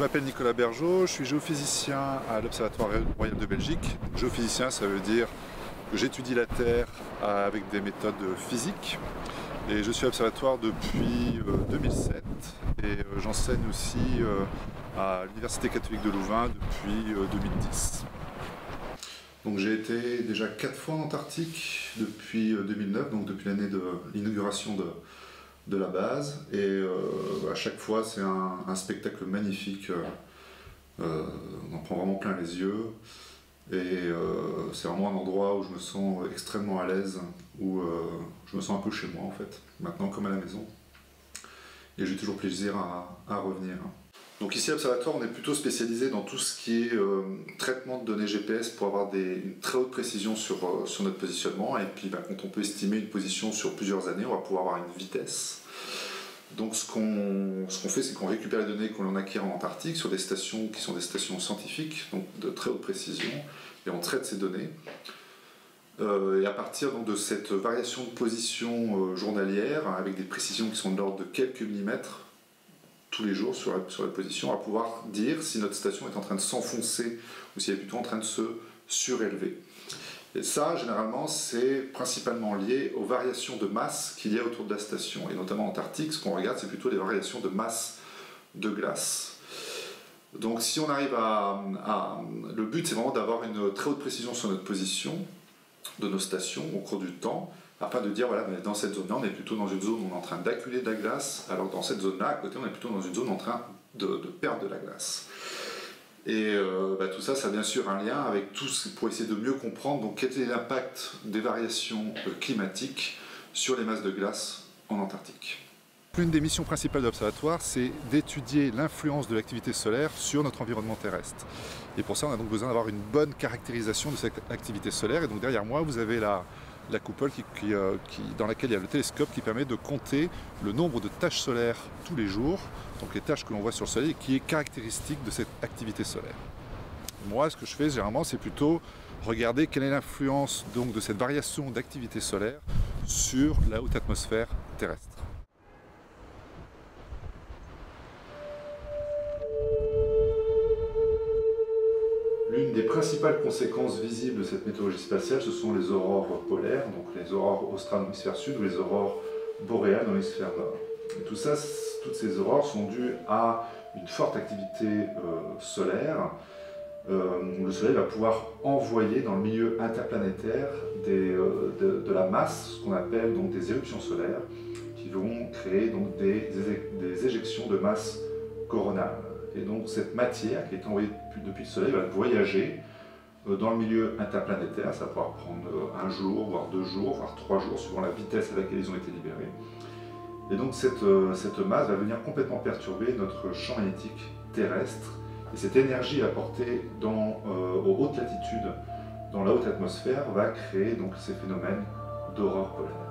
m'appelle Nicolas Bergeau, je suis géophysicien à l'Observatoire royal de Belgique. Géophysicien, ça veut dire que j'étudie la Terre avec des méthodes physiques. Et je suis à l'Observatoire depuis 2007 et j'enseigne aussi à l'Université catholique de Louvain depuis 2010. Donc j'ai été déjà 4 fois en Antarctique depuis 2009, donc depuis l'année de l'inauguration de la base, et à chaque fois c'est un spectacle magnifique, on en prend vraiment plein les yeux, et c'est vraiment un endroit où je me sens extrêmement à l'aise, où je me sens un peu chez moi en fait, maintenant comme à la maison, et j'ai toujours plaisir à revenir. Donc ici à l'Observatoire, on est plutôt spécialisé dans tout ce qui est traitement de données GPS pour avoir une très haute précision sur notre positionnement. Et puis quand on peut estimer une position sur plusieurs années, on va pouvoir avoir une vitesse. Donc ce qu'on fait, c'est qu'on récupère les données qu'on acquiert en Antarctique sur des stations qui sont des stations scientifiques, donc de très haute précision, et on traite ces données. Et à partir donc, de cette variation de position journalière, avec des précisions qui sont de l'ordre de quelques millimètres, tous les jours sur la position, on va pouvoir dire si notre station est en train de s'enfoncer ou si elle est plutôt en train de se surélever. Et ça, généralement, c'est principalement lié aux variations de masse qu'il y a autour de la station. Et notamment en Antarctique, ce qu'on regarde, c'est plutôt les variations de masse de glace. Donc si on arrive le but, c'est vraiment d'avoir une très haute précision sur notre position de nos stations au cours du temps, afin de dire, voilà, dans cette zone-là, on est plutôt dans une zone où on est en train d'acculer de la glace, alors que dans cette zone-là, à côté, on est plutôt dans une zone en train de perdre de la glace. Et tout ça, ça a bien sûr un lien avec tout ce pour essayer de mieux comprendre donc, quel est l'impact des variations climatiques sur les masses de glace en Antarctique. L'une des missions principales de l'Observatoire, c'est d'étudier l'influence de l'activité solaire sur notre environnement terrestre. Et pour ça, on a donc besoin d'avoir une bonne caractérisation de cette activité solaire. Et donc derrière moi, vous avez la coupole dans laquelle il y a le télescope qui permet de compter le nombre de taches solaires tous les jours, donc les taches que l'on voit sur le Soleil, qui est caractéristique de cette activité solaire. Moi, ce que je fais généralement, c'est plutôt regarder quelle est l'influence donc de cette variation d'activité solaire sur la haute atmosphère terrestre. L'une des principales conséquences visibles de cette météorologie spatiale, ce sont les aurores polaires, donc les aurores australes dans l'hémisphère sud ou les aurores boréales dans l'hémisphère nord. Et toutes ces aurores sont dues à une forte activité solaire, où le Soleil va pouvoir envoyer dans le milieu interplanétaire de la masse, ce qu'on appelle donc des éruptions solaires, qui vont créer donc des éjections de masse coronale. Et donc cette matière qui est envoyée depuis le Soleil va voyager dans le milieu interplanétaire. Ça va pouvoir prendre un jour, voire 2 jours, voire 3 jours, suivant la vitesse à laquelle ils ont été libérés. Et donc cette masse va venir complètement perturber notre champ magnétique terrestre. Et cette énergie apportée aux hautes latitudes, dans la haute atmosphère, va créer donc ces phénomènes d'aurore polaire.